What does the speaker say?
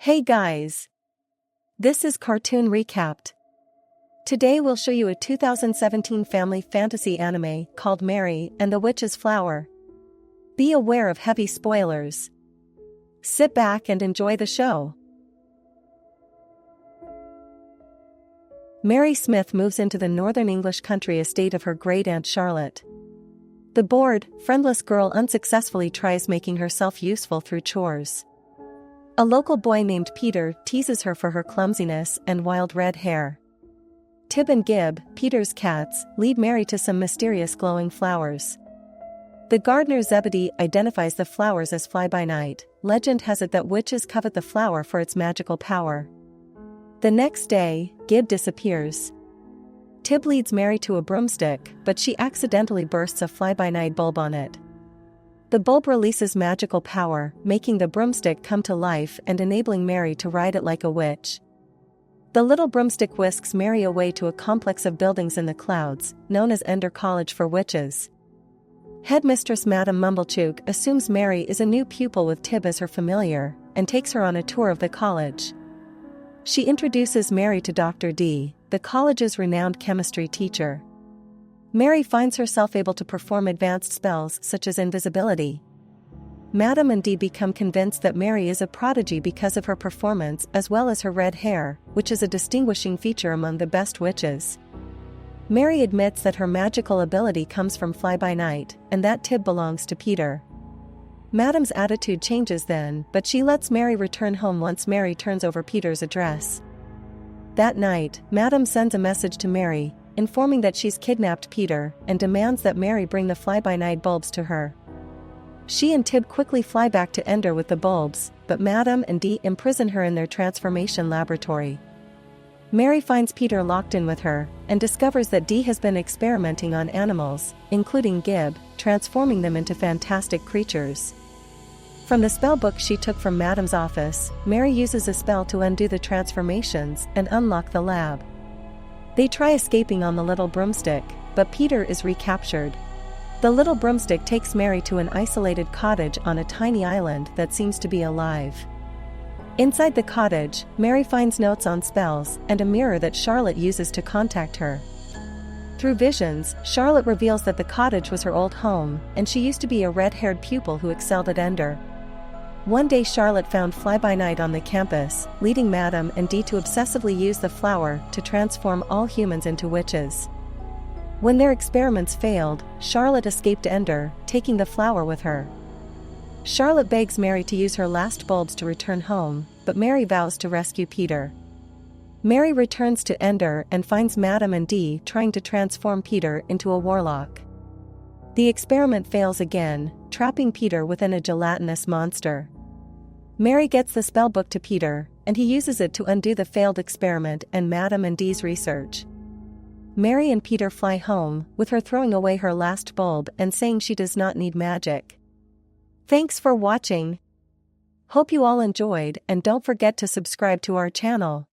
Hey guys! This is Cartoon Recapped. Today we'll show you a 2017 family fantasy anime called Mary and the Witch's Flower. Be aware of heavy spoilers. Sit back and enjoy the show. Mary Smith moves into the northern English country estate of her great-aunt Charlotte. The bored, friendless girl unsuccessfully tries making herself useful through chores. A local boy named Peter teases her for her clumsiness and wild red hair. Tib and Gib, Peter's cats, lead Mary to some mysterious glowing flowers. The gardener Zebedee identifies the flowers as fly-by-night. Legend has it that witches covet the flower for its magical power. The next day, Gib disappears. Tib leads Mary to a broomstick, but she accidentally bursts a fly-by-night bulb on it. The bulb releases magical power, making the broomstick come to life and enabling Mary to ride it like a witch. The little broomstick whisks Mary away to a complex of buildings in the clouds, known as Endor College for witches. Headmistress Madam Mumblechook assumes Mary is a new pupil with Tib as her familiar, and takes her on a tour of the college. She introduces Mary to Doctor Dee, the college's renowned chemistry teacher. Mary finds herself able to perform advanced spells such as invisibility. Madam and Dee become convinced that Mary is a prodigy because of her performance as well as her red hair, which is a distinguishing feature among the best witches. Mary admits that her magical ability comes from fly-by-night, and that Tib belongs to Peter. Madam's attitude changes then, but she lets Mary return home once Mary turns over Peter's address. That night, Madam sends a message to Mary, informing that she's kidnapped Peter, and demands that Mary bring the fly-by-night bulbs to her. She and Tib quickly fly back to Endor with the bulbs, but Madam and Dee imprison her in their transformation laboratory. Mary finds Peter locked in with her, and discovers that Dee has been experimenting on animals, including Gib, transforming them into fantastic creatures. From the spellbook she took from Madam's office, Mary uses a spell to undo the transformations and unlock the lab. They try escaping on the little broomstick, but Peter is recaptured. The little broomstick takes Mary to an isolated cottage on a tiny island that seems to be alive. Inside the cottage, Mary finds notes on spells and a mirror that Charlotte uses to contact her. Through visions, Charlotte reveals that the cottage was her old home, and she used to be a red-haired pupil who excelled at Endor. One day Charlotte found fly-by-night on the campus, leading Madam and Dee to obsessively use the flower to transform all humans into witches. When their experiments failed, Charlotte escaped Endor, taking the flower with her. Charlotte begs Mary to use her last bulbs to return home, but Mary vows to rescue Peter. Mary returns to Endor and finds Madam and Dee trying to transform Peter into a warlock. The experiment fails again, trapping Peter within a gelatinous monster. Mary gets the spellbook to Peter, and he uses it to undo the failed experiment and Madam and Dee's research. Mary and Peter fly home, with her throwing away her last bulb and saying she does not need magic. Thanks for watching. Hope you all enjoyed, and don't forget to subscribe to our channel.